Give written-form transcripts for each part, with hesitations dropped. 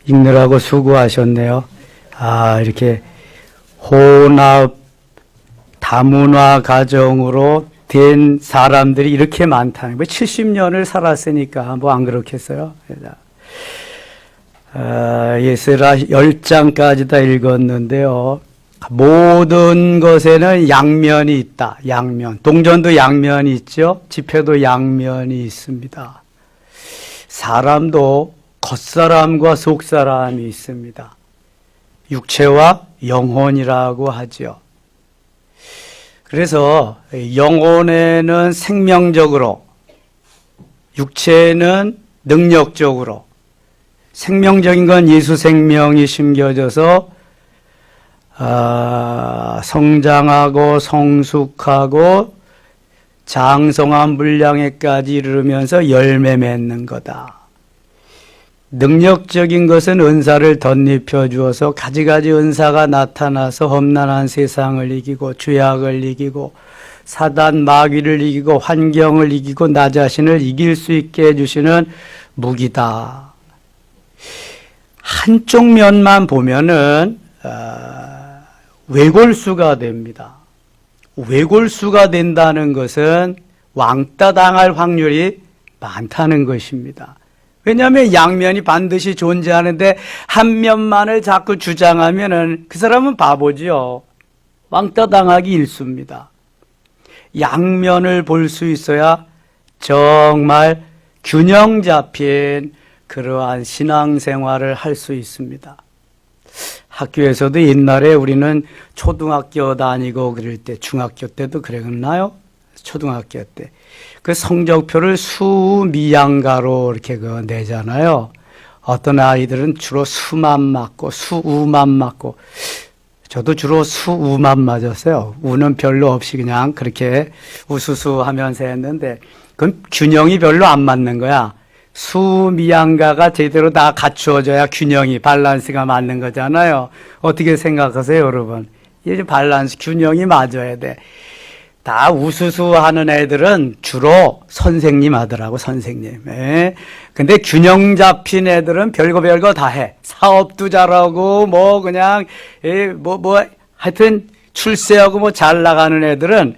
읽느라고 수고하셨네요. 이렇게 혼합 다문화 가정으로 된 사람들이 이렇게 많다는 거. 70년을 살았으니까 뭐 안 그렇겠어요? 예스라 10장까지 다 읽었는데요. 모든 것에는 양면이 있다. 양면. 동전도 양면이 있죠. 지폐도 양면이 있습니다. 사람도 겉사람과 속사람이 있습니다. 육체와 영혼이라고 하죠. 그래서 영혼에는 생명적으로, 육체는 능력적으로, 생명적인 건 예수 생명이 심겨져서 성장하고 성숙하고 장성한 분량에까지 이르면서 열매 맺는 거다. 능력적인 것은 은사를 덧입혀 주어서 가지가지 은사가 나타나서 험난한 세상을 이기고 죄악을 이기고 사단 마귀를 이기고 환경을 이기고 나 자신을 이길 수 있게 해주시는 무기다. 한쪽 면만 보면은 외골수가 됩니다. 외골수가 된다는 것은 왕따 당할 확률이 많다는 것입니다. 왜냐하면 양면이 반드시 존재하는데 한 면만을 자꾸 주장하면은 그 사람은 바보지요. 왕따 당하기 일쑤입니다. 양면을 볼 수 있어야 정말 균형 잡힌 그러한 신앙생활을 할 수 있습니다. 학교에서도 옛날에 우리는 초등학교 다니고 그럴 때, 중학교 때도 그랬나요? 초등학교 때. 그 성적표를 수미양가로 이렇게 내잖아요. 어떤 아이들은 주로 수만 맞고, 수우만 맞고, 저도 주로 수우만 맞았어요. 우는 별로 없이 그냥 그렇게 우수수 하면서 했는데, 그건 균형이 별로 안 맞는 거야. 수미양가가 제대로 다 갖추어져야 균형이, 밸런스가 맞는 거잖아요. 어떻게 생각하세요, 여러분? 이제 밸런스, 균형이 맞아야 돼. 다 우수수 하는 애들은 주로 선생님 하더라고, 선생님. 근데 균형 잡힌 애들은 별거 다 해. 사업도 잘하고, 하여튼 출세하고 잘 나가는 애들은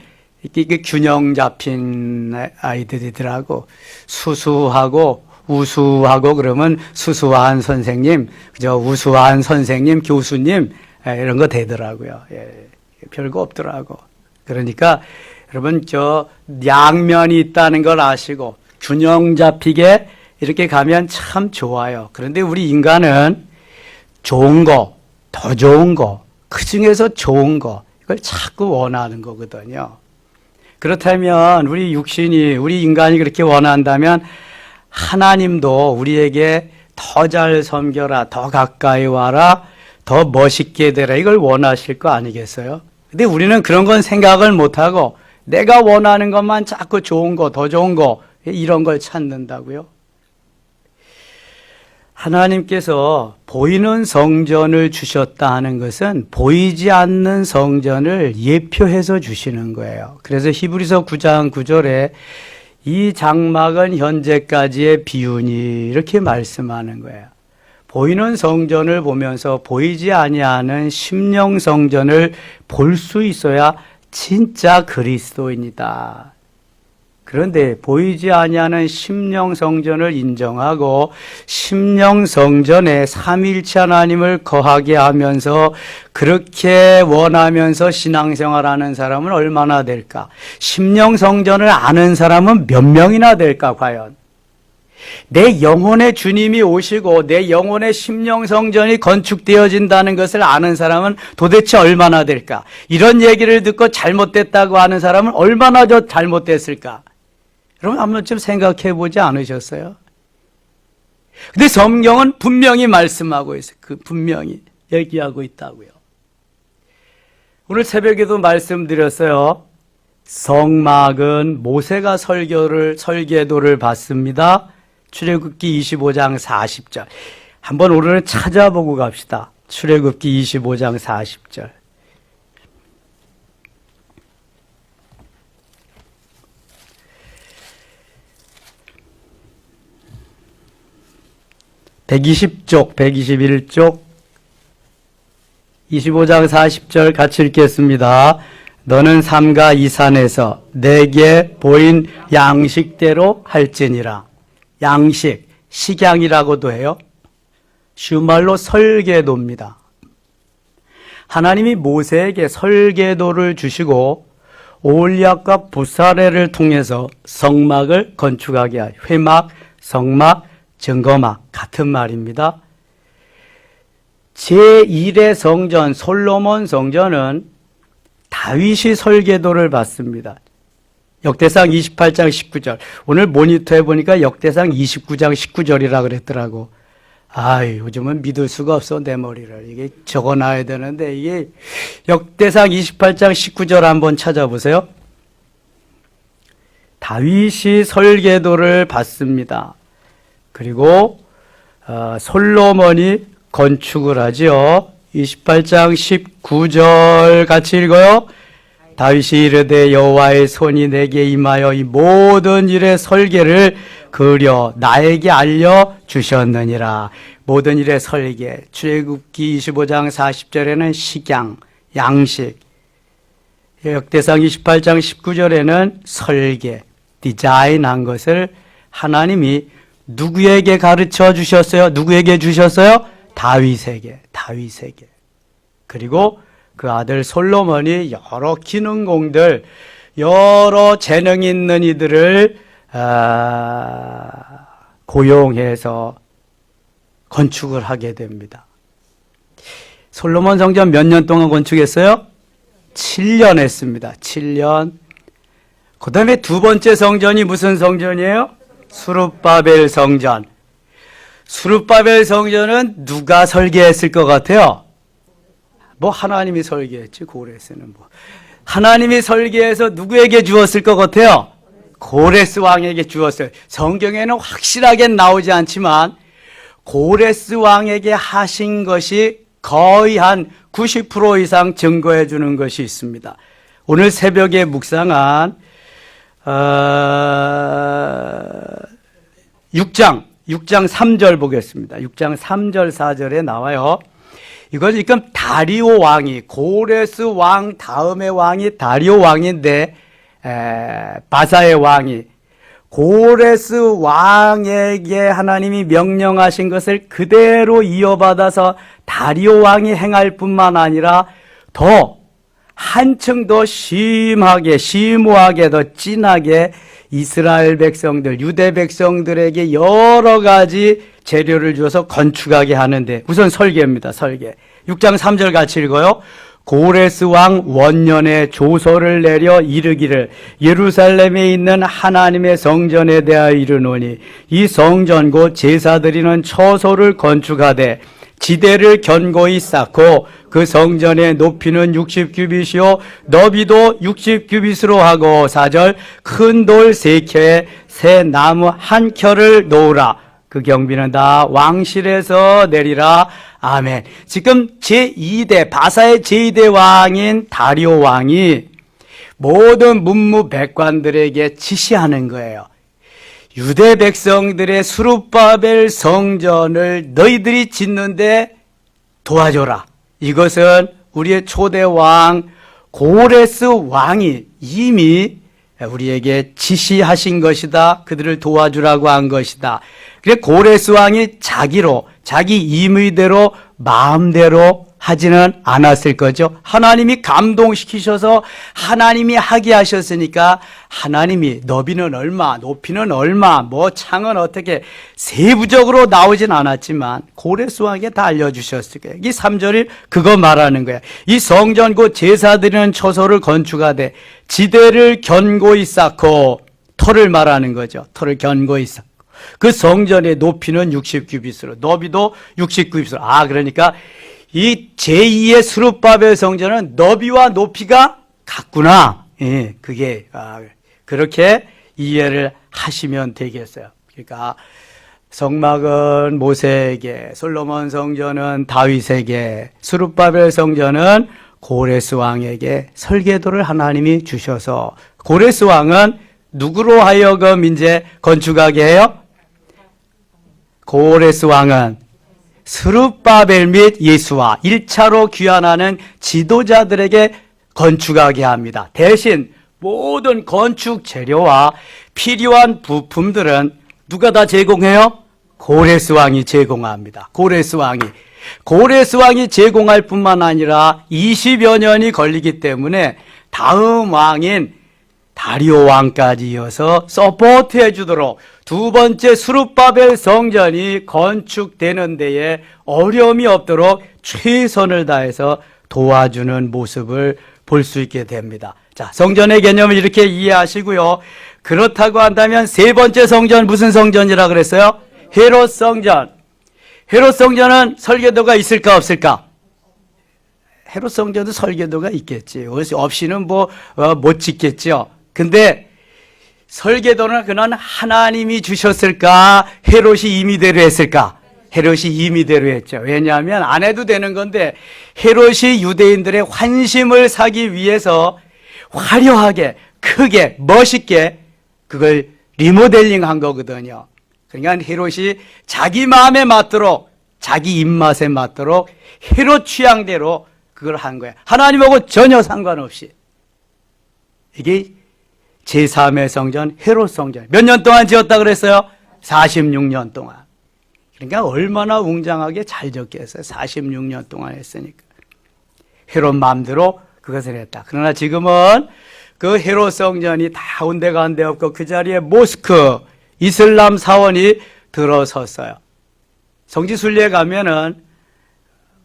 이게 균형 잡힌 아이들이더라고. 수수하고 우수하고 그러면 수수한 선생님, 그저 우수한 선생님, 교수님, 이런 거 되더라고요. 별거 없더라고. 그러니까 여러분 양면이 있다는 걸 아시고 균형 잡히게 이렇게 가면 참 좋아요. 그런데 우리 인간은 좋은 거, 더 좋은 거, 그 중에서 좋은 거 이걸 자꾸 원하는 거거든요. 그렇다면 우리 육신이, 우리 인간이 그렇게 원한다면 하나님도 우리에게 더 잘 섬겨라, 더 가까이 와라, 더 멋있게 되라 이걸 원하실 거 아니겠어요? 근데 우리는 그런 건 생각을 못하고 내가 원하는 것만 자꾸 좋은 거, 더 좋은 거 이런 걸 찾는다고요. 하나님께서 보이는 성전을 주셨다 하는 것은 보이지 않는 성전을 예표해서 주시는 거예요. 그래서 히브리서 9장 9절에 이 장막은 현재까지의 비유니 이렇게 말씀하는 거예요. 보이는 성전을 보면서 보이지 아니하는 심령 성전을 볼 수 있어야 진짜 그리스도인이다. 그런데 보이지 아니하는 심령 성전을 인정하고 심령 성전에 삼위일체 하나님을 거하게 하면서 그렇게 원하면서 신앙생활하는 사람은 얼마나 될까? 심령 성전을 아는 사람은 몇 명이나 될까 과연? 내 영혼의 주님이 오시고 내 영혼의 심령 성전이 건축되어진다는 것을 아는 사람은 도대체 얼마나 될까? 이런 얘기를 듣고 잘못됐다고 하는 사람은 얼마나 잘못됐을까? 여러분 한 번쯤 생각해 보지 않으셨어요? 근데 성경은 분명히 말씀하고 있어요. 그 분명히 얘기하고 있다고요. 오늘 새벽에도 말씀드렸어요. 성막은 모세가 설계도를 받습니다. 출애굽기 25장 40절. 한번 오늘은 찾아보고 갑시다. 출애굽기 25장 40절. 120쪽, 121쪽, 25장 40절 같이 읽겠습니다. 너는 삼가 이 산에서 내게 보인 양식대로 할지니라. 양식, 식양이라고도 해요. 쉬운 말로 설계도입니다. 하나님이 모세에게 설계도를 주시고 올리압과 부사레를 통해서 성막을 건축하게 하여, 회막, 성막, 증거막 같은 말입니다. 제1의 성전 솔로몬 성전은 다윗이 설계도를 받습니다. 역대상 28장 19절. 오늘 모니터 해보니까 역대상 29장 19절이라 그랬더라고. 요즘은 믿을 수가 없어, 내 머리를. 이게 적어놔야 되는데, 이게 역대상 28장 19절 한번 찾아보세요. 다윗이 설계도를 받습니다. 그리고 솔로몬이 건축을 하지요. 28장 19절 같이 읽어요. 다윗이 이르되 여호와의 손이 내게 임하여 이 모든 일의 설계를 그려 나에게 알려주셨느니라. 모든 일의 설계. 출애굽기 25장 40절에는 식양, 양식. 역대상 28장 19절에는 설계, 디자인한 것을 하나님이 누구에게 가르쳐 주셨어요? 누구에게 주셨어요? 다윗에게. 그리고 그 아들 솔로몬이 여러 기능공들, 여러 재능 있는 이들을 고용해서 건축을 하게 됩니다. 솔로몬 성전 몇 년 동안 건축했어요? 7년 했습니다. 7년. 그 다음에 두 번째 성전이 무슨 성전이에요? 수룹바벨 성전. 수룹바벨 성전은 누가 설계했을 것 같아요? 하나님이 설계했지, 고레스는 하나님이 설계해서 누구에게 주었을 것 같아요? 고레스 왕에게 주었어요. 성경에는 확실하게 나오지 않지만 고레스 왕에게 하신 것이 거의 한 90% 이상 증거해 주는 것이 있습니다. 오늘 새벽에 묵상한 6장 3절 보겠습니다. 6장 3절 4절에 나와요. 이건 지금 다리오 왕이, 고레스 왕 다음의 왕이 다리오 왕인데, 바사의 왕이 고레스 왕에게 하나님이 명령하신 것을 그대로 이어받아서 다리오 왕이 행할 뿐만 아니라 더 한층 더 심오하게 더 진하게 이스라엘 백성들, 유대 백성들에게 여러 가지 재료를 주어서 건축하게 하는데, 우선 설계입니다. 설계. 6장 3절 같이 읽어요. 고레스 왕 원년에 조서를 내려 이르기를 예루살렘에 있는 하나님의 성전에 대하여 이르노니 이 성전 곧 제사 드리는 처소를 건축하되 지대를 견고히 쌓고 그 성전의 높이는 60규빗이요 너비도 60규빗으로 하고 4절 큰 돌 3켜에 새 나무 1켜를 놓으라. 그 경비는 다 왕실에서 내리라. 아멘. 지금 제2대 바사의 제2대 왕인 다리오 왕이 모든 문무백관들에게 지시하는 거예요. 유대 백성들의 수룹바벨 성전을 너희들이 짓는데 도와줘라. 이것은 우리의 초대 왕 고레스 왕이 이미 우리에게 지시하신 것이다. 그들을 도와주라고 한 것이다. 그래 고레스 왕이 자기 임의대로 마음대로 하지는 않았을 거죠. 하나님이 감동시키셔서 하나님이 하게 하셨으니까 하나님이 너비는 얼마, 높이는 얼마, 창은 어떻게 세부적으로 나오진 않았지만 고레스 왕에게 다 알려주셨을 거예요. 이 3절이 그거 말하는 거예요. 이 성전 곧 제사 드리는 처소를 건축하되 지대를 견고히 쌓고 터를 말하는 거죠. 터를 견고히 쌓고 그 성전의 높이는 60규빗으로 너비도 60규빗으로 그러니까 이 제2의 수룹바벨 성전은 너비와 높이가 같구나. 예, 그게 그렇게 이해를 하시면 되겠어요. 그러니까 성막은 모세에게, 솔로몬 성전은 다윗에게, 수룹바벨 성전은 고레스 왕에게 설계도를 하나님이 주셔서 고레스 왕은 누구로 하여금 이제 건축하게 해요? 고레스 왕은 스룹바벨 및 예수와 1차로 귀환하는 지도자들에게 건축하게 합니다. 대신 모든 건축 재료와 필요한 부품들은 누가 다 제공해요? 고레스 왕이 제공합니다. 고레스 왕이 제공할 뿐만 아니라 20여 년이 걸리기 때문에 다음 왕인 다리오 왕까지 이어서 서포트해 주도록 두 번째 스룹바벨 성전이 건축되는 데에 어려움이 없도록 최선을 다해서 도와주는 모습을 볼 수 있게 됩니다. 자, 성전의 개념을 이렇게 이해하시고요. 그렇다고 한다면 세 번째 성전 무슨 성전이라 그랬어요? 헤롯 성전. 헤롯 성전은 설계도가 있을까 없을까? 헤롯 성전도 설계도가 있겠지. 없이는 못 짓겠죠. 근데 설계도는 그는 하나님이 주셨을까? 헤롯이 임의대로 했을까? 헤롯이 임의대로 했죠. 왜냐하면 안 해도 되는 건데 헤롯이 유대인들의 환심을 사기 위해서 화려하게, 크게, 멋있게 그걸 리모델링 한 거거든요. 그러니까 헤롯이 자기 마음에 맞도록, 자기 입맛에 맞도록 헤롯 취향대로 그걸 한 거예요. 하나님하고 전혀 상관없이. 이게 제3의 성전, 헤롯 성전. 몇 년 동안 지었다 그랬어요? 46년 동안. 그러니까 얼마나 웅장하게 잘 지었겠어요. 46년 동안 했으니까. 헤롯 마음대로 그것을 했다. 그러나 지금은 그 헤롯 성전이 다 온데간데 없고 그 자리에 모스크, 이슬람 사원이 들어섰어요. 성지순례에 가면은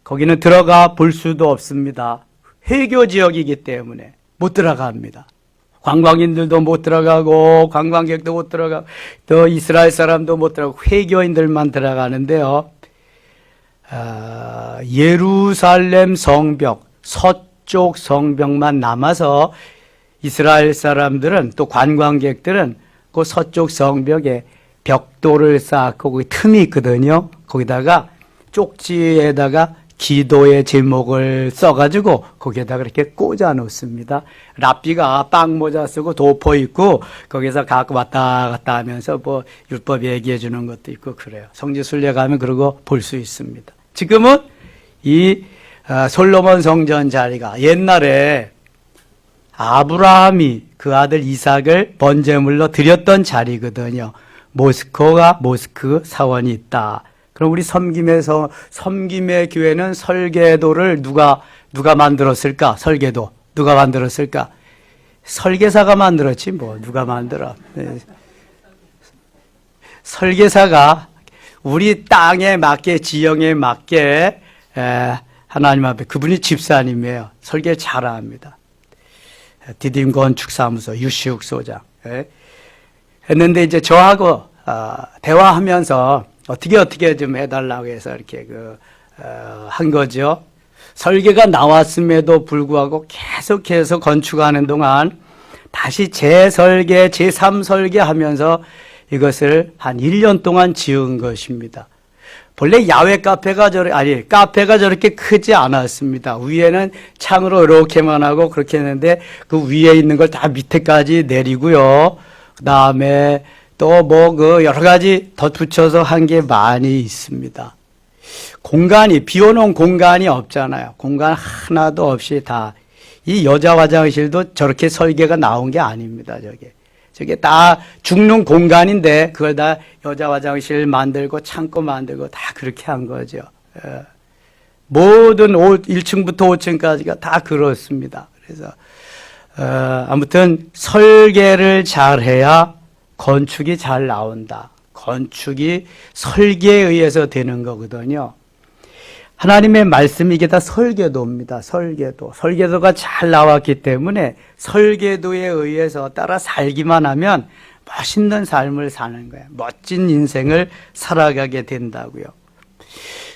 거기는 들어가 볼 수도 없습니다. 회교 지역이기 때문에 못 들어갑니다. 관광인들도 못 들어가고 관광객도 못 들어가고 또 이스라엘 사람도 못 들어가고 회교인들만 들어가는데요. 예루살렘 성벽, 서쪽 성벽만 남아서 이스라엘 사람들은 또 관광객들은 그 서쪽 성벽에 벽돌을 쌓고 거기 틈이 있거든요. 거기다가 쪽지에다가 기도의 제목을 써가지고 거기에다가 이렇게 꽂아 놓습니다. 랍비가 빵모자 쓰고 도포 입고 거기서 갖고 왔다 갔다 하면서 율법 얘기해 주는 것도 있고 그래요. 성지순례 가면 그러고 볼 수 있습니다. 지금은 이 솔로몬 성전 자리가 옛날에 아브라함이 그 아들 이삭을 번제물로 드렸던 자리거든요. 모스크 사원이 있다. 그럼 우리 섬김의 교회는 설계도를 누가 만들었을까? 설계도 누가 만들었을까? 설계사가 만들었지 누가 만들어? 네. 설계사가 우리 땅에 맞게 지형에 맞게 하나님 앞에 그분이 집사님이에요. 설계 잘합니다. 디딤 건축사무소 유시욱 소장 했는데 이제 저하고 대화하면서 어떻게 좀 해달라고 해서 이렇게 한 거죠. 설계가 나왔음에도 불구하고 계속해서 건축하는 동안 다시 재설계, 제3설계 하면서 이것을 한 1년 동안 지은 것입니다. 본래 야외 카페가 저렇게 크지 않았습니다. 위에는 창으로 이렇게만 하고 그렇게 했는데 그 위에 있는 걸 다 밑에까지 내리고요. 그 다음에 또 여러 가지 덧붙여서 한 게 많이 있습니다. 공간이, 비워놓은 공간이 없잖아요. 공간 하나도 없이 다. 이 여자 화장실도 저렇게 설계가 나온 게 아닙니다, 저게 다 죽는 공간인데 그걸 다 여자 화장실 만들고 창고 만들고 다 그렇게 한 거죠. 모든 1층부터 5층까지가 다 그렇습니다. 그래서 아무튼 설계를 잘해야 건축이 잘 나온다. 건축이 설계에 의해서 되는 거거든요. 하나님의 말씀이 이게 다 설계도입니다. 설계도가 잘 나왔기 때문에 설계도에 의해서 따라 살기만 하면 멋있는 삶을 사는 거예요. 멋진 인생을 살아가게 된다고요.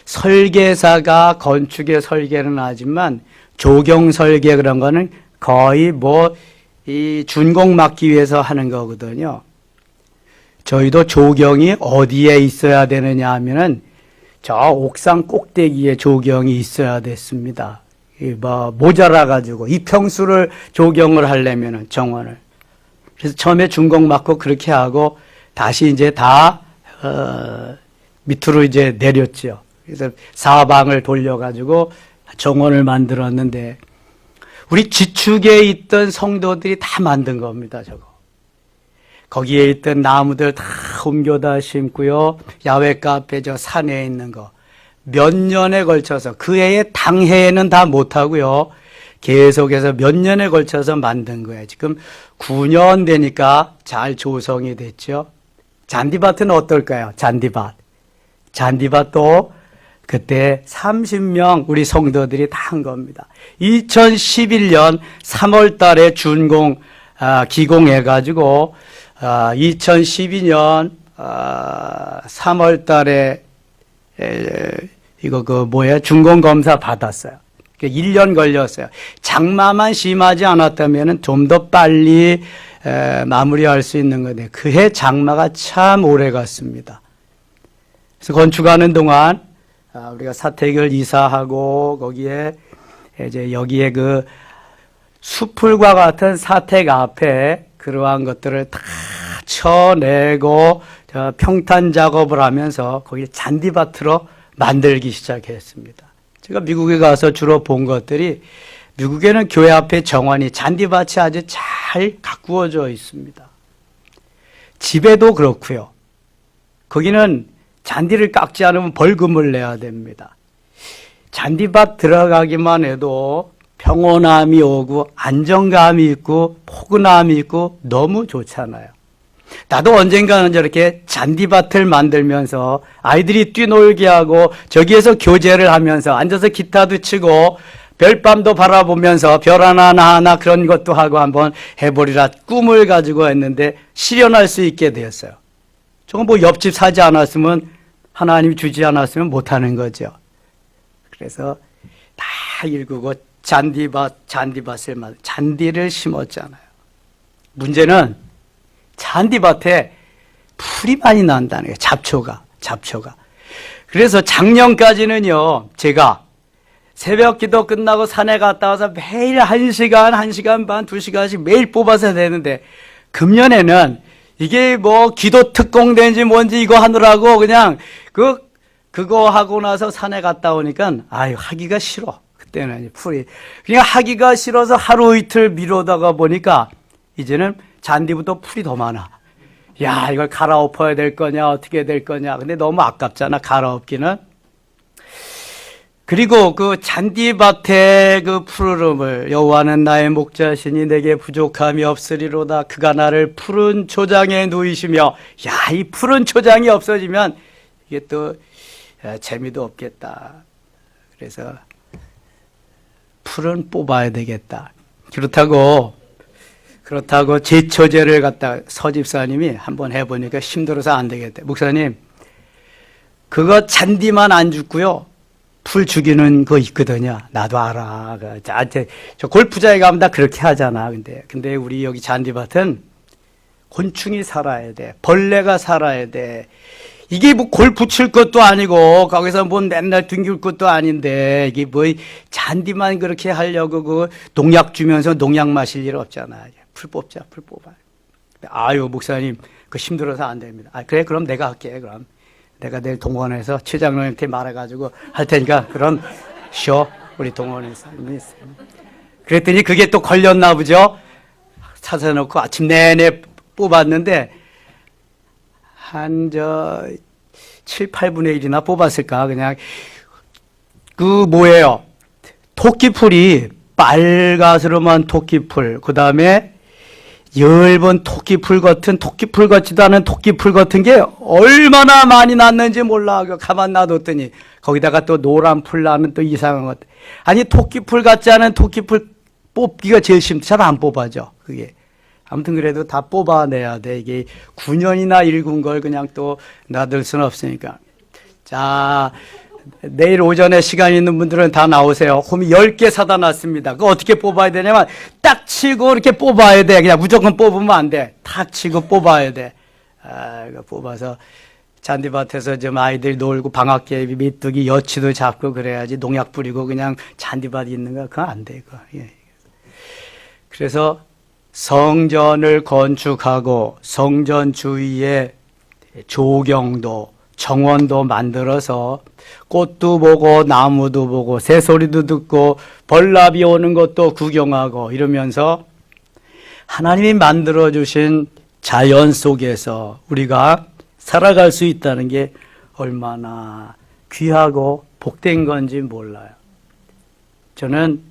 설계사가 건축의 설계는 하지만 조경 설계 그런 거는 거의 이 준공 맡기 위해서 하는 거거든요. 저희도 조경이 어디에 있어야 되느냐 하면은 저 옥상 꼭대기에 조경이 있어야 됐습니다. 모자라가지고 이평수를 조경을 하려면은 정원을. 그래서 처음에 준공 맡고 그렇게 하고 다시 이제 다 밑으로 이제 내렸죠. 그래서 사방을 돌려가지고 정원을 만들었는데 우리 지축에 있던 성도들이 다 만든 겁니다. 저거. 거기에 있던 나무들 다 옮겨다 심고요. 야외 카페 저 산에 있는 거 몇 년에 걸쳐서 그 해에 당해에는 다 못하고요. 계속해서 몇 년에 걸쳐서 만든 거예요. 지금 9년 되니까 잘 조성이 됐죠. 잔디밭은 어떨까요? 잔디밭. 잔디밭도 그때 30명 우리 성도들이 다 한 겁니다. 2011년 3월 달에 준공, 기공해가지고, 2012년, 3월 달에, 준공검사 받았어요. 1년 걸렸어요. 장마만 심하지 않았다면 좀 더 빨리 마무리할 수 있는 건데, 그해 장마가 참 오래 갔습니다. 그래서 건축하는 동안, 우리가 사택을 이사하고, 거기에, 이제 여기에 그 수풀과 같은 사택 앞에 그러한 것들을 다 쳐내고, 평탄 작업을 하면서 거기 잔디밭으로 만들기 시작했습니다. 제가 미국에 가서 주로 본 것들이 미국에는 교회 앞에 정원이 잔디밭이 아주 잘 가꾸어져 있습니다. 집에도 그렇고요. 거기는 잔디를 깎지 않으면 벌금을 내야 됩니다. 잔디밭 들어가기만 해도 평온함이 오고 안정감이 있고 포근함이 있고 너무 좋잖아요. 나도 언젠가는 저렇게 잔디밭을 만들면서 아이들이 뛰놀게 하고 저기에서 교제를 하면서 앉아서 기타도 치고 별밤도 바라보면서 별 하나 그런 것도 하고 한번 해보리라 꿈을 가지고 했는데 실현할 수 있게 되었어요. 저건 뭐 옆집 사지 않았으면 하나님이 주지 않았으면 못하는 거죠. 그래서 다 일구고 잔디를 심었잖아요. 문제는 잔디밭에 풀이 많이 난다는 거예요. 잡초가. 그래서 작년까지는요, 제가 새벽 기도 끝나고 산에 갔다 와서 매일 1시간 반, 2시간씩 매일 뽑아서 되는데, 금년에는 이게 뭐 기도 특공대인지 뭔지 이거 하느라고 그냥 그거 하고 나서 산에 갔다 오니까, 하기가 싫어. 그때는 풀이. 그냥 하기가 싫어서 하루 이틀 미루다가 보니까, 이제는 잔디부터 풀이 더 많아. 야, 이걸 갈아엎어야 될 거냐, 어떻게 될 거냐. 근데 너무 아깝잖아, 갈아엎기는. 그리고 그 잔디밭의 그 푸르름을 여호와는 나의 목자시니 내게 부족함이 없으리로다. 그가 나를 푸른 초장에 누이시며, 야, 이 푸른 초장이 없어지면 이게 또 재미도 없겠다. 그래서 풀은 뽑아야 되겠다. 그렇다고 제초제를 갖다 서집사님이 한번 해보니까 힘들어서 안 되겠대. 목사님, 그거 잔디만 안 죽고요, 풀 죽이는 거 있거든요. 나도 알아. 저 골프장에 가면 다 그렇게 하잖아. 근데 우리 여기 잔디밭은 곤충이 살아야 돼. 벌레가 살아야 돼. 이게 뭐 골프 칠 것도 아니고, 거기서 뭐 맨날 둥길 것도 아닌데, 이게 뭐 잔디만 그렇게 하려고 그 농약 주면서 농약 마실 일 없잖아. 풀 뽑자, 풀 뽑아. 아유, 목사님, 그거 힘들어서 안 됩니다. 그래, 그럼 내가 할게, 그럼. 내가 내일 동원해서 최장로한테 말해가지고 할 테니까, 그럼 쉬어, 우리 동원에서. 그랬더니 그게 또 걸렸나 보죠? 찾아놓고 아침 내내 뽑았는데, 7, 8분의 1이나 뽑았을까? 그냥, 뭐예요? 토끼풀이, 빨가스름한 토끼풀, 그 다음에 엷은 토끼풀 같지도 않은 토끼풀 같은 게 얼마나 많이 났는지 몰라. 가만 놔뒀더니, 거기다가 또 노란 풀 나는 또 이상한 것. 아니, 토끼풀 같지 않은 토끼풀 뽑기가 제일 잘 안 뽑아져, 그게. 아무튼 그래도 다 뽑아내야 돼. 이게 9년이나 일군 걸 그냥 또 놔둘 수는 없으니까. 자, 내일 오전에 시간 있는 분들은 다 나오세요. 홈이 10개 사다 놨습니다. 그거 어떻게 뽑아야 되냐면, 딱 치고 이렇게 뽑아야 돼. 그냥 무조건 뽑으면 안 돼. 탁 치고 뽑아야 돼. 이거 뽑아서 잔디밭에서 좀 아이들 놀고 방학개비, 메뚜기, 여치도 잡고 그래야지. 농약 뿌리고 그냥 잔디밭 있는 거, 그거 안 돼, 그거. 예. 그래서 성전을 건축하고 성전 주위에 조경도, 정원도 만들어서 꽃도 보고 나무도 보고 새소리도 듣고 벌나비 오는 것도 구경하고 이러면서 하나님이 만들어주신 자연 속에서 우리가 살아갈 수 있다는 게 얼마나 귀하고 복된 건지 몰라요. 저는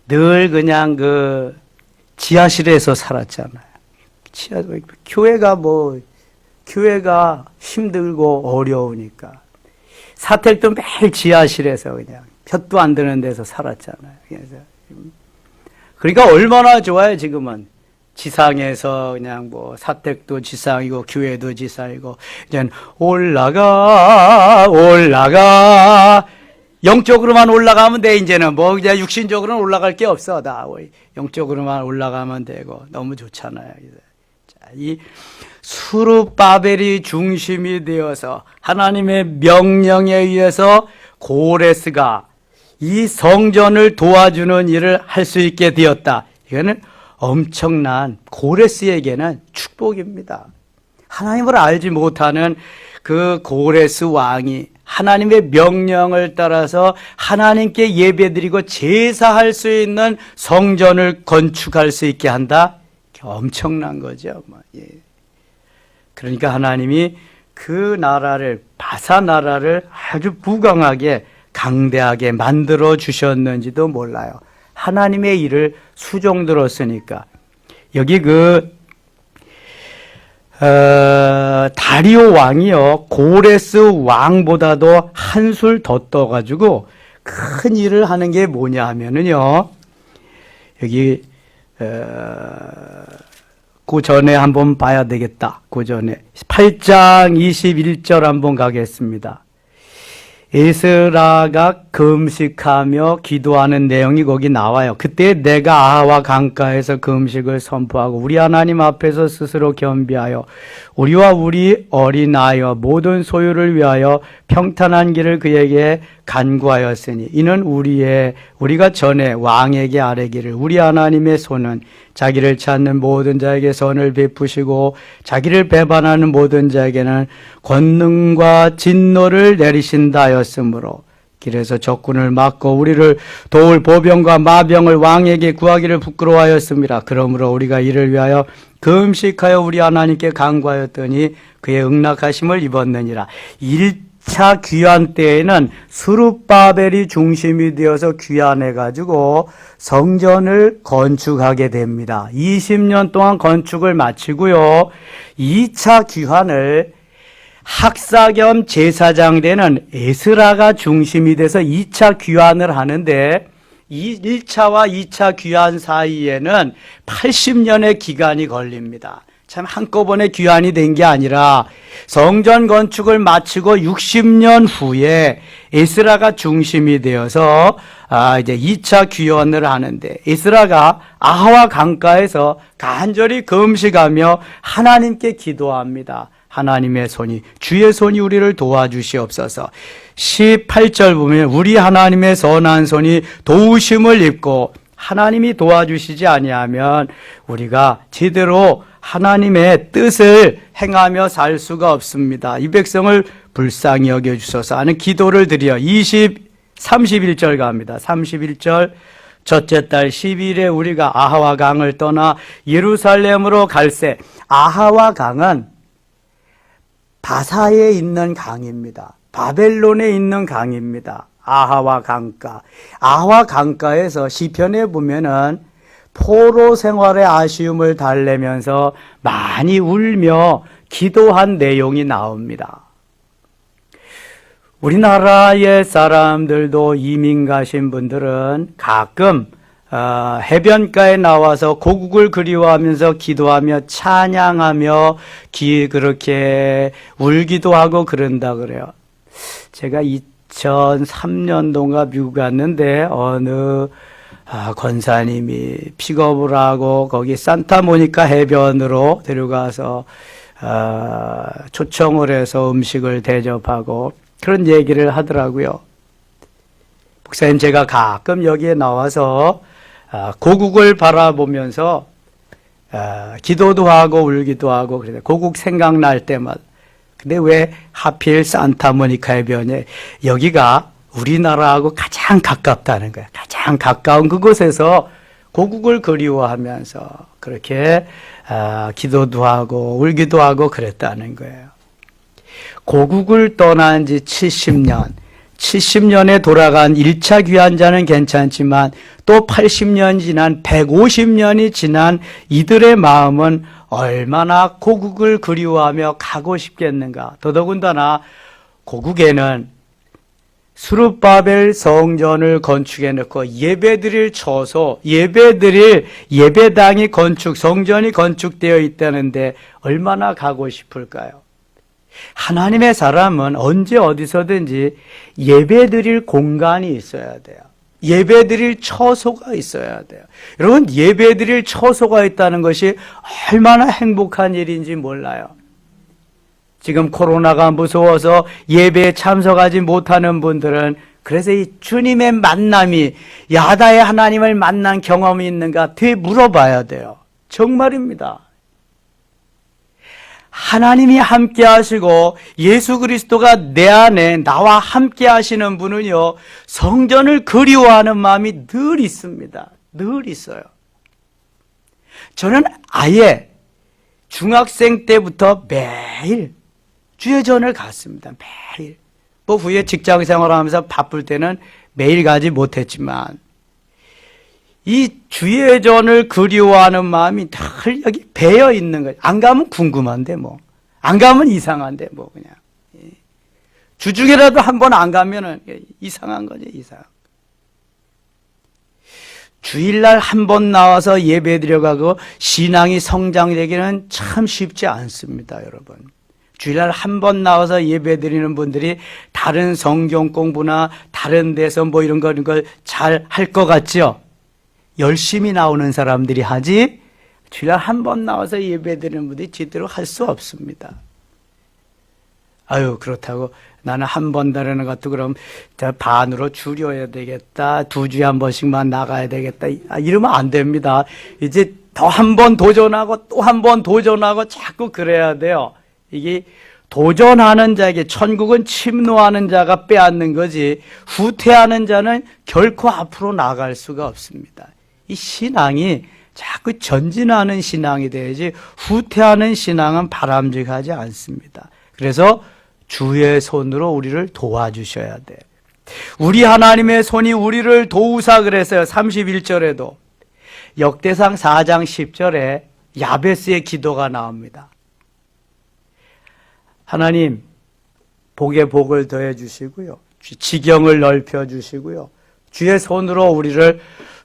늘 그냥 그 지하실에서 살았잖아요. 교회가 힘들고 어려우니까 사택도 매일 지하실에서 그냥 볕도 안 드는 데서 살았잖아요. 그러니까 얼마나 좋아요. 지금은 지상에서 그냥 뭐 사택도 지상이고 교회도 지상이고 이제 올라가 영적으로만 올라가면 돼. 이제는 뭐 이제 육신적으로는 올라갈 게 없어. 다 영적으로만 올라가면 되고 너무 좋잖아요. 자, 이 수르바벨이 중심이 되어서 하나님의 명령에 의해서 고레스가 이 성전을 도와주는 일을 할 수 있게 되었다. 이거는 엄청난 고레스에게는 축복입니다. 하나님을 알지 못하는 그 고레스 왕이 하나님의 명령을 따라서 하나님께 예배드리고 제사할 수 있는 성전을 건축할 수 있게 한다. 엄청난 거죠. 그러니까 하나님이 그 나라를 바사 나라를 아주 부강하게 강대하게 만들어 주셨는지도 몰라요. 하나님의 일을 수종들었으니까. 여기 다리오 왕이요 고레스 왕보다도 한술 더 떠가지고 큰 일을 하는 게 뭐냐 하면은요, 여기 그 전에 한번 봐야 되겠다. 그 전에 8장 21절 한번 가겠습니다. 에스라가 금식하며 기도하는 내용이 거기 나와요. 그때 내가 아하와 강가에서 금식을 선포하고 우리 하나님 앞에서 스스로 겸비하여 우리와 우리 어린아이와 모든 소유를 위하여 평탄한 길을 그에게 간구하였으니 이는 우리가 전에 왕에게 아뢰기를 우리 하나님의 손은 자기를 찾는 모든 자에게 선을 베푸시고 자기를 배반하는 모든 자에게는 권능과 진노를 내리신다 하였으므로 길에서 적군을 막고 우리를 도울 보병과 마병을 왕에게 구하기를 부끄러워하였습니다. 그러므로 우리가 이를 위하여 금식하여 우리 하나님께 간구하였더니 그의 응낙하심을 입었느니라. 1차 귀환 때에는 스룹바벨이 중심이 되어서 귀환해가지고 성전을 건축하게 됩니다. 20년 동안 건축을 마치고요. 2차 귀환을 학사 겸 제사장 되는 에스라가 중심이 돼서 2차 귀환을 하는데 이 1차와 2차 귀환 사이에는 80년의 기간이 걸립니다. 참 한꺼번에 귀환이 된 게 아니라 성전 건축을 마치고 60년 후에 에스라가 중심이 되어서 이제 2차 귀환을 하는데 에스라가 아하와 강가에서 간절히 금식하며 하나님께 기도합니다. 하나님의 손이 주의 손이 우리를 도와주시옵소서. 18절 보면 우리 하나님의 선한 손이 도우심을 입고 하나님이 도와주시지 아니하면 우리가 제대로 하나님의 뜻을 행하며 살 수가 없습니다. 이 백성을 불쌍히 여겨주소서 하는 기도를 드려 31절 갑니다. 31절 첫째 달 10일에 우리가 아하와 강을 떠나 예루살렘으로 갈새. 아하와 강은 바사에 있는 강입니다. 바벨론에 있는 강입니다. 아하와 강가. 아하와 강가에서 시편에 보면은 포로 생활의 아쉬움을 달래면서 많이 울며 기도한 내용이 나옵니다. 우리나라의 사람들도 이민 가신 분들은 가끔 해변가에 나와서 고국을 그리워하면서 기도하며 찬양하며 그렇게 울기도 하고 그런다 그래요. 제가 2003년도인가 미국 갔는데 어느 권사님이 픽업을 하고 거기 산타모니카 해변으로 데려가서 초청을 해서 음식을 대접하고 그런 얘기를 하더라고요. 목사님, 제가 가끔 여기에 나와서 고국을 바라보면서 기도도 하고 울기도 하고 그래요. 고국 생각날 때마다. 근데 왜 하필 산타모니카에 변해? 여기가 우리나라하고 가장 가깝다는 거야. 가장 가까운 그곳에서 고국을 그리워하면서 그렇게 기도도 하고 울기도 하고 그랬다는 거예요. 고국을 떠난 지 70년, 70년에 돌아간 1차 귀환자는 괜찮지만 또 80년 지난 150년이 지난 이들의 마음은 얼마나 고국을 그리워하며 가고 싶겠는가. 더더군다나 고국에는 스룹바벨 성전을 건축해 놓고 예배드릴 처소, 예배드릴 예배당이 성전이 건축되어 있다는데 얼마나 가고 싶을까요? 하나님의 사람은 언제 어디서든지 예배드릴 공간이 있어야 돼요. 예배드릴 처소가 있어야 돼요. 여러분, 예배드릴 처소가 있다는 것이 얼마나 행복한 일인지 몰라요. 지금 코로나가 무서워서 예배에 참석하지 못하는 분들은 그래서 이 주님의 만남이, 야다의 하나님을 만난 경험이 있는가 되게 물어봐야 돼요. 정말입니다. 하나님이 함께 하시고 예수 그리스도가 내 안에 나와 함께 하시는 분은요, 성전을 그리워하는 마음이 늘 있습니다. 늘 있어요. 저는 아예 중학생 때부터 매일 주예전을 갔습니다. 매일. 뭐 후에 직장 생활을 하면서 바쁠 때는 매일 가지 못했지만 이 주예전을 그리워하는 마음이 늘 여기 배어 있는 거예요. 안 가면 궁금한데 뭐. 안 가면 이상한데 뭐 그냥. 주중에라도 한 번 안 가면은 이상한 거죠, 이상. 주일날 한 번 나와서 예배 드려가고 신앙이 성장되기는 참 쉽지 않습니다, 여러분. 주일날 한 번 나와서 예배 드리는 분들이 다른 성경 공부나 다른 데서 뭐 이런 걸 잘 할 것 같죠? 열심히 나오는 사람들이 하지, 주일날 한 번 나와서 예배 드리는 분들이 제대로 할 수 없습니다. 아유, 그렇다고 나는 한 번 다르는 것도 그럼 반으로 줄여야 되겠다. 2주에 한 번씩만 나가야 되겠다. 이러면 안 됩니다. 이제 더 한 번 도전하고 또 한 번 도전하고 자꾸 그래야 돼요. 이게 도전하는 자에게 천국은 침노하는 자가 빼앗는 거지, 후퇴하는 자는 결코 앞으로 나갈 수가 없습니다. 이 신앙이 자꾸 전진하는 신앙이 돼야지 후퇴하는 신앙은 바람직하지 않습니다. 그래서 주의 손으로 우리를 도와주셔야 돼. 우리 하나님의 손이 우리를 도우사 그랬어요. 31절에도. 역대상 4장 10절에 야베스의 기도가 나옵니다. 하나님, 복에 복을 더해 주시고요, 지경을 넓혀 주시고요, 주의 손으로 우리를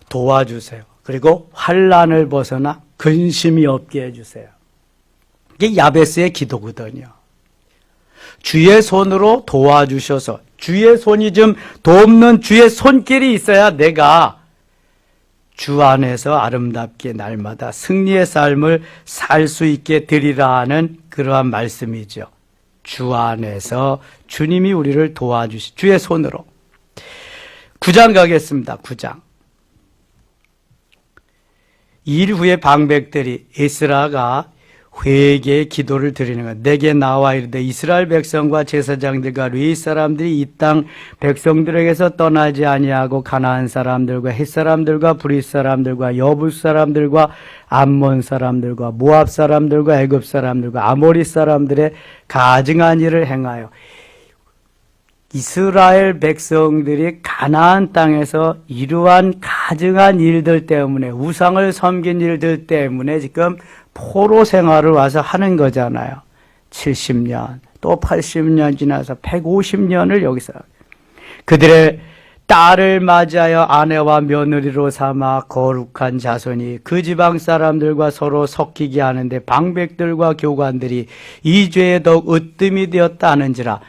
도와주세요. 그리고 환난을 벗어나 근심이 없게 해주세요. 이게 야베스의 기도거든요. 주의 손으로 도와주셔서, 주의 손이 좀 돕는 주의 손길이 있어야 내가 주 안에서 아름답게 날마다 승리의 삶을 살 수 있게 되리라 하는 그러한 말씀이죠. 주 안에서 주님이 우리를 도와주시, 주의 손으로. 9장 가겠습니다. 9장. 2일 후에 방백들이 에스라가 회개의 기도를 드리는 것. 내게 나와 이르되 이스라엘 백성과 제사장들과 레위 사람들이 이 땅 백성들에게서 떠나지 아니하고 가나안 사람들과 헷 사람들과 브릿 사람들과 여붓 사람들과 암몬 사람들과 모압 사람들과 애굽 사람들과 아모리 사람들의 가증한 일을 행하여 이스라엘 백성들이 가나안 땅에서 이러한 가증한 일들 때문에, 우상을 섬긴 일들 때문에 지금 포로 생활을 와서 하는 거잖아요. 70년, 또 80년 지나서 150년을 여기서. 그들의 딸을 맞이하여 아내와 며느리로 삼아 거룩한 자손이 그 지방 사람들과 서로 섞이게 하는데 방백들과 교관들이 이 죄에 더욱 으뜸이 되었다 하는지라.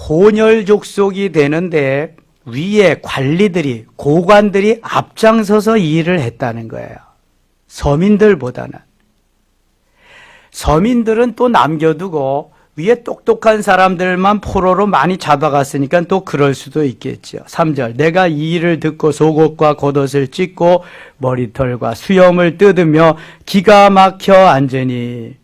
혼혈 족속이 되는데 위에 관리들이, 고관들이 앞장서서 이 일을 했다는 거예요. 서민들보다는. 서민들은 또 남겨두고 위에 똑똑한 사람들만 포로로 많이 잡아갔으니까 또 그럴 수도 있겠죠. 3절. 내가 이 일을 듣고 속옷과 겉옷을 찢고 머리털과 수염을 뜯으며 기가 막혀 앉으니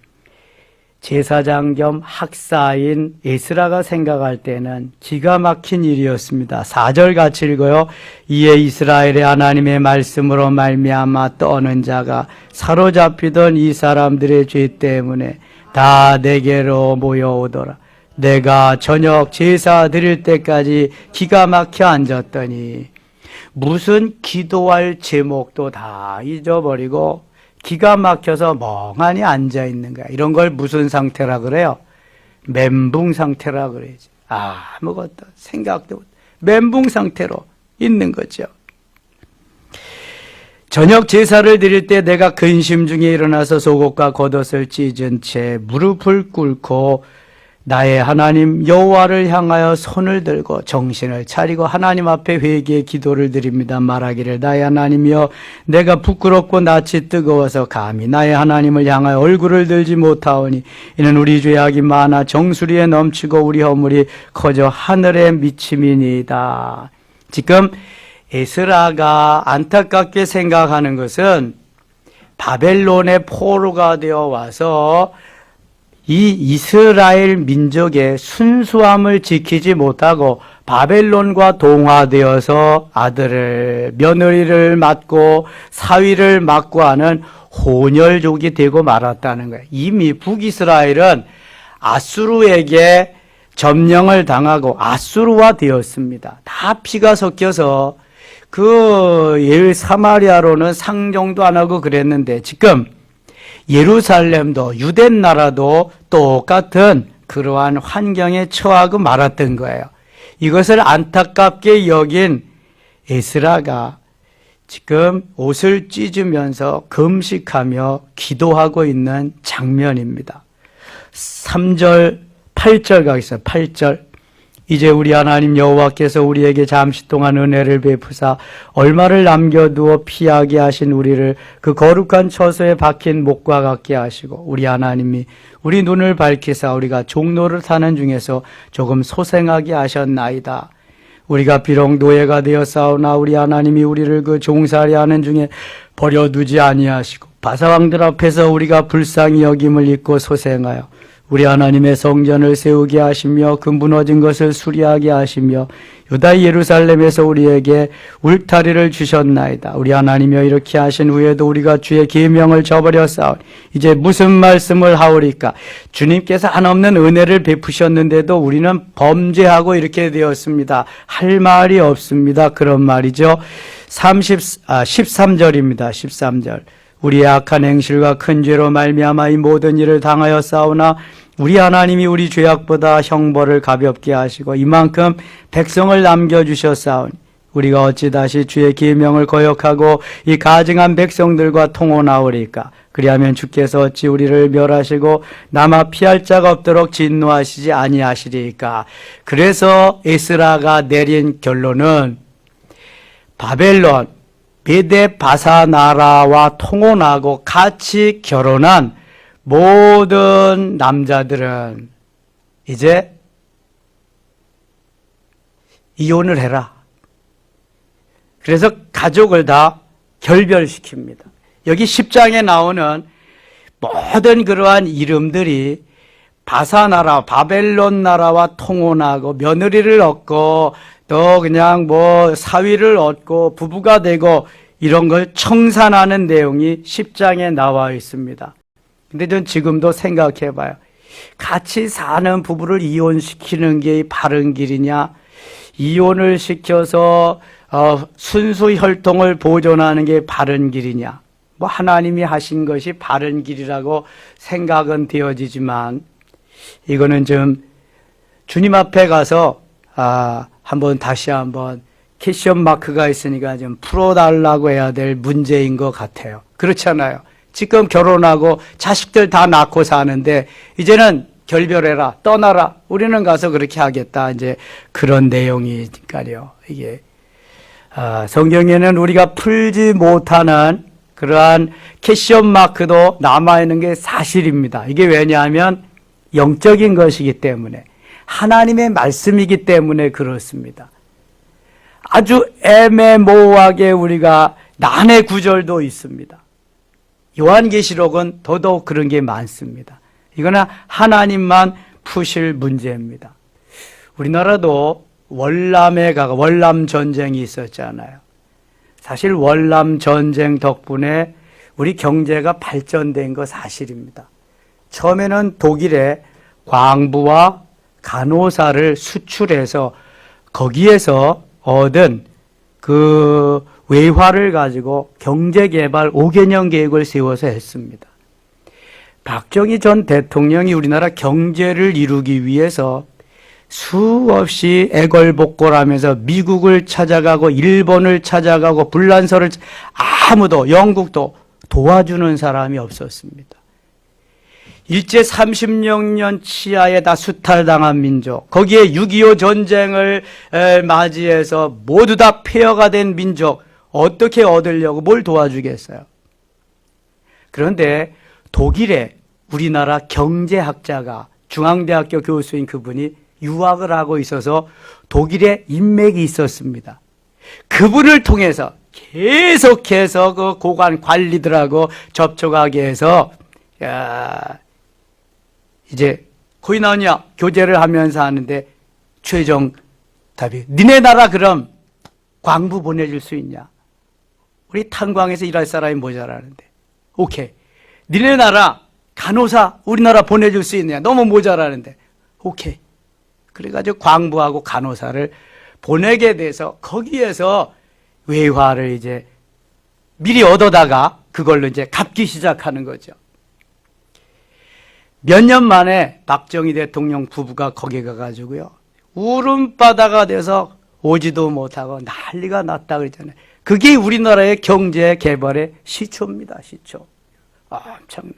제사장 겸 학사인 에스라가 생각할 때는 기가 막힌 일이었습니다. 4절 같이 읽어요. 이에 이스라엘의 하나님의 말씀으로 말미암아 떠는 자가 사로잡히던 이 사람들의 죄 때문에 다 내게로 모여오더라. 내가 저녁 제사 드릴 때까지 기가 막혀 앉았더니 무슨 기도할 제목도 다 잊어버리고 기가 막혀서 멍하니 앉아있는 거야. 이런 걸 무슨 상태라 그래요? 멘붕 상태라 그래야지. 아무것도 생각도 못, 멘붕 상태로 있는 거죠. 저녁 제사를 드릴 때 내가 근심 중에 일어나서 속옷과 겉옷을 찢은 채 무릎을 꿇고 나의 하나님 여호와를 향하여 손을 들고 정신을 차리고 하나님 앞에 회개의 기도를 드립니다. 말하기를 나의 하나님이여 내가 부끄럽고 낯이 뜨거워서 감히 나의 하나님을 향하여 얼굴을 들지 못하오니 이는 우리 죄악이 많아 정수리에 넘치고 우리 허물이 커져 하늘에 미침이니이다. 지금 에스라가 안타깝게 생각하는 것은 바벨론의 포로가 되어 와서 이 이스라엘 민족의 순수함을 지키지 못하고 바벨론과 동화되어서 아들을 며느리를 맡고 사위를 맡고 하는 혼혈족이 되고 말았다는 거예요. 이미 북이스라엘은 아수르에게 점령을 당하고 아수르화 되었습니다. 다 피가 섞여서 사마리아로는 상종도 안 하고 그랬는데 지금 예루살렘도 유대 나라도 똑같은 그러한 환경에 처하고 말았던 거예요. 이것을 안타깝게 여긴 에스라가 지금 옷을 찢으면서 금식하며 기도하고 있는 장면입니다. 3절, 8절 가겠습니다. 8절. 이제 우리 하나님 여호와께서 우리에게 잠시 동안 은혜를 베푸사 얼마를 남겨두어 피하게 하신 우리를 그 거룩한 처소에 박힌 목과 같게 하시고 우리 하나님이 우리 눈을 밝히사 우리가 종로를 타는 중에서 조금 소생하게 하셨나이다. 우리가 비록 노예가 되었사오나 우리 하나님이 우리를 그 종살이 하는 중에 버려두지 아니하시고 바사왕들 앞에서 우리가 불쌍히 여김을 입고 소생하여 우리 하나님의 성전을 세우게 하시며 그 무너진 것을 수리하게 하시며 유다 예루살렘에서 우리에게 울타리를 주셨나이다. 우리 하나님이여 이렇게 하신 후에도 우리가 주의 계명을 저버렸사오니 이제 무슨 말씀을 하오리까? 주님께서 한없는 은혜를 베푸셨는데도 우리는 범죄하고 이렇게 되었습니다. 할 말이 없습니다. 그런 말이죠. 13절입니다. 13절. 우리의 악한 행실과 큰 죄로 말미암아 이 모든 일을 당하였사오나 우리 하나님이 우리 죄악보다 형벌을 가볍게 하시고 이만큼 백성을 남겨주셨사오니 우리가 어찌 다시 주의 계명을 거역하고 이 가증한 백성들과 통혼하오리까? 그리하면 주께서 어찌 우리를 멸하시고 남아 피할 자가 없도록 진노하시지 아니하시리까? 그래서 에스라가 내린 결론은 바벨론 메데 바사 나라와 통혼하고 같이 결혼한 모든 남자들은 이제 이혼을 해라. 그래서 가족을 다 결별시킵니다. 여기 10장에 나오는 모든 그러한 이름들이 바사 나라, 바벨론 나라와 통혼하고 며느리를 얻고 또 그냥 사위를 얻고 부부가 되고 이런 걸 청산하는 내용이 10장에 나와 있습니다. 근데 전 지금도 생각해 봐요. 같이 사는 부부를 이혼시키는 게 바른 길이냐? 이혼을 시켜서 순수 혈통을 보존하는 게 바른 길이냐? 하나님이 하신 것이 바른 길이라고 생각은 되어지지만 이거는 좀 주님 앞에 가서 다시 한번 캐션 마크가 있으니까 좀 풀어달라고 해야 될 문제인 것 같아요. 그렇잖아요. 지금 결혼하고 자식들 다 낳고 사는데 이제는 결별해라, 떠나라. 우리는 가서 그렇게 하겠다. 이제 그런 내용이니까요. 이게 성경에는 우리가 풀지 못하는 그러한 캐션 마크도 남아있는 게 사실입니다. 이게 왜냐하면 영적인 것이기 때문에 하나님의 말씀이기 때문에 그렇습니다. 아주 애매모호하게 우리가 난해 구절도 있습니다. 요한계시록은 더더욱 그런 게 많습니다. 이거는 하나님만 푸실 문제입니다. 우리나라도 월남 전쟁이 있었잖아요. 사실 월남 전쟁 덕분에 우리 경제가 발전된 거 사실입니다. 처음에는 독일에 광부와 간호사를 수출해서 거기에서 얻은 그 외화를 가지고 경제개발 5개년 계획을 세워서 했습니다. 박정희 전 대통령이 우리나라 경제를 이루기 위해서 수없이 애걸복걸하면서 미국을 찾아가고 일본을 찾아가고 불란서를 아무도 영국도 도와주는 사람이 없었습니다. 일제 36년 치하에 다 수탈당한 민족, 거기에 6.25 전쟁을 맞이해서 모두 다 폐허가 된 민족, 어떻게 얻으려고 뭘 도와주겠어요? 그런데 독일에 우리나라 경제학자가 중앙대학교 교수인 그분이 유학을 하고 있어서 독일에 인맥이 있었습니다. 그분을 통해서 계속해서 그 고관 관리들하고 접촉하게 해서 이제 거기 나오냐 교제를 하면서 하는데 최종 답이 니네 나라 그럼 광부 보내줄 수 있냐? 우리 탄광에서 일할 사람이 모자라는데 오케이. 니네 나라 간호사 우리나라 보내줄 수 있느냐? 너무 모자라는데 오케이. 그래가지고 광부하고 간호사를 보내게 돼서 거기에서 외화를 이제 미리 얻어다가 그걸로 이제 갚기 시작하는 거죠. 몇 년 만에 박정희 대통령 부부가 거기 가가지고요. 울음바다가 돼서 오지도 못하고 난리가 났다 그랬잖아요. 그게 우리나라의 경제 개발의 시초입니다. 시초. 엄청나.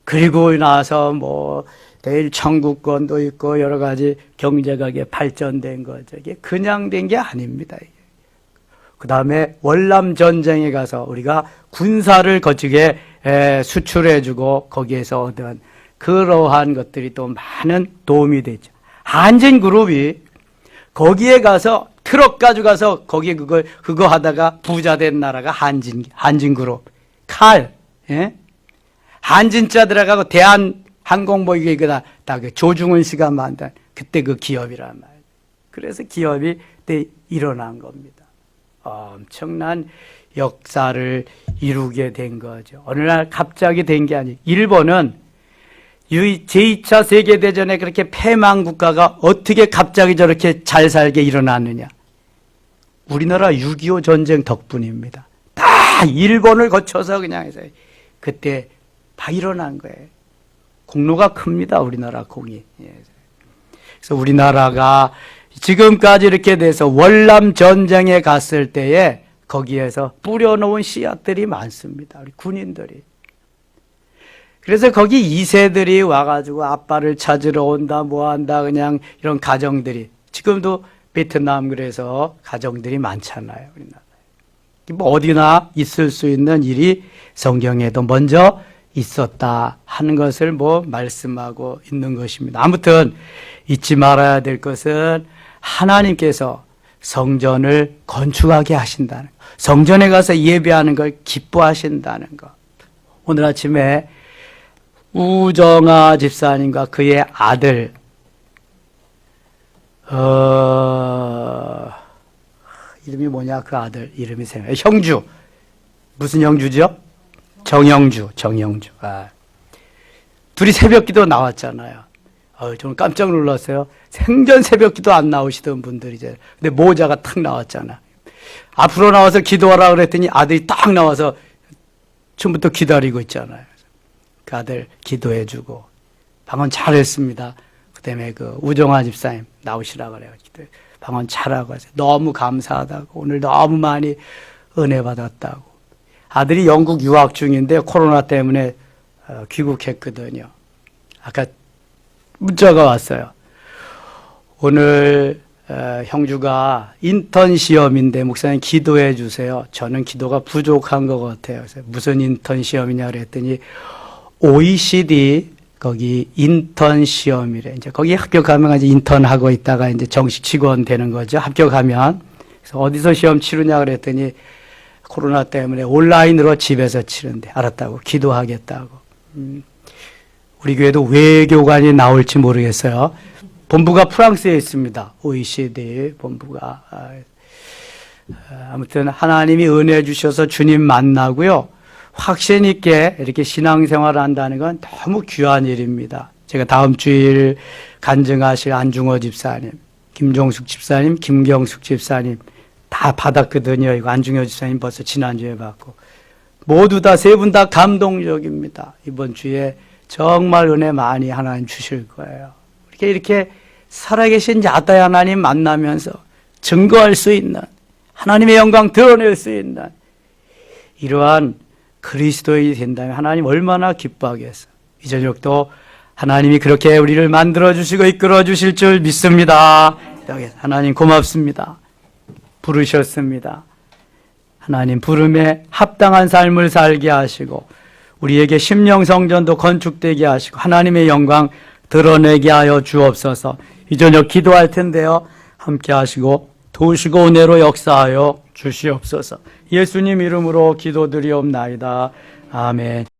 그리고 나서 뭐 내일 청구권도 있고 여러 가지 경제가 발전된 거죠. 이게 그냥 된 게 아닙니다. 그 다음에 월남 전쟁에 가서 우리가 군사를 거치게 수출해주고 거기에서 얻은 그러한 것들이 또 많은 도움이 되죠. 한진그룹이 거기에 가서 트럭 가져가서 거기에 그거 하다가 부자 된 나라가 한진그룹. 예? 한진자 들어가고 대한항공모 이거다 다 그 조중훈 씨가 만든 그때 그 기업이란 말이에요. 그래서 기업이 그때 일어난 겁니다. 엄청난 역사를 이루게 된 거죠. 어느 날 갑자기 된 게 아니에요. 일본은 제2차 세계대전에 그렇게 패망 국가가 어떻게 갑자기 저렇게 잘 살게 일어났느냐. 우리나라 6.25 전쟁 덕분입니다. 다 일본을 거쳐서 그냥 해서 그때 다 일어난 거예요. 공로가 큽니다. 우리나라 공이. 그래서 우리나라가 지금까지 이렇게 돼서 월남 전쟁에 갔을 때에 거기에서 뿌려놓은 씨앗들이 많습니다. 우리 군인들이. 그래서 거기 2세들이 와가지고 아빠를 찾으러 온다, 뭐 한다, 그냥 이런 가정들이. 지금도 베트남 그래서 가정들이 많잖아요. 우리나라에. 뭐 어디나 있을 수 있는 일이 성경에도 먼저 있었다 하는 것을 뭐 말씀하고 있는 것입니다. 아무튼 잊지 말아야 될 것은 하나님께서 성전을 건축하게 하신다는 것. 성전에 가서 예배하는 걸 기뻐하신다는 것. 오늘 아침에 우정아 집사님과 그의 아들 이름이 뭐냐 그 아들 이름이 형주 무슨 형주죠? 정영주. 둘이 새벽기도 나왔잖아요. 저는 깜짝 놀랐어요. 생전 새벽기도 안 나오시던 분들이 이제 근데 모자가 탁 나왔잖아. 앞으로 나와서 기도하라 그랬더니 아들이 딱 나와서 처음부터 기다리고 있잖아요. 그 아들 기도해주고 방언 잘했습니다. 그다음에 그 우정아 집사님 나오시라 그래요. 방언 잘하고 하세요. 너무 감사하다고 오늘 너무 많이 은혜 받았다고. 아들이 영국 유학 중인데 코로나 때문에 귀국했거든요. 아까 문자가 왔어요. 오늘 형주가 인턴 시험인데 목사님 기도해 주세요. 저는 기도가 부족한 것 같아요. 그래서 무슨 인턴 시험이냐 그랬더니 OECD 거기 인턴 시험이래. 이제 거기 합격하면 이제 인턴 하고 있다가 이제 정식 직원 되는 거죠. 합격하면. 그래서 어디서 시험 치르냐 그랬더니 코로나 때문에 온라인으로 집에서 치른대. 알았다고. 기도하겠다고. 우리 교회도 외교관이 나올지 모르겠어요. 본부가 프랑스에 있습니다. OECD 본부가. 아무튼 하나님이 은혜 주셔서 주님 만나고요. 확신 있게 이렇게 신앙생활을 한다는 건 너무 귀한 일입니다. 제가 다음 주일 간증하실 안중호 집사님, 김종숙 집사님, 김경숙 집사님 다 받았거든요. 이거 안중호 집사님 벌써 지난주에 받고. 모두 다 세 분 다 감동적입니다. 이번 주에 정말 은혜 많이 하나님 주실 거예요. 이렇게 살아계신 야다의 하나님 만나면서 증거할 수 있는, 하나님의 영광 드러낼 수 있는 이러한 그리스도인이 된다면 하나님 얼마나 기뻐하겠어요. 이 저녁도 하나님이 그렇게 우리를 만들어주시고 이끌어주실 줄 믿습니다. 하나님 고맙습니다. 부르셨습니다. 하나님 부름에 합당한 삶을 살게 하시고 우리에게 심령성전도 건축되게 하시고 하나님의 영광 드러내게 하여 주옵소서. 이 저녁 기도할 텐데요. 함께 하시고 도우시고 은혜로 역사하여 주시옵소서. 예수님 이름으로 기도드리옵나이다. 아멘.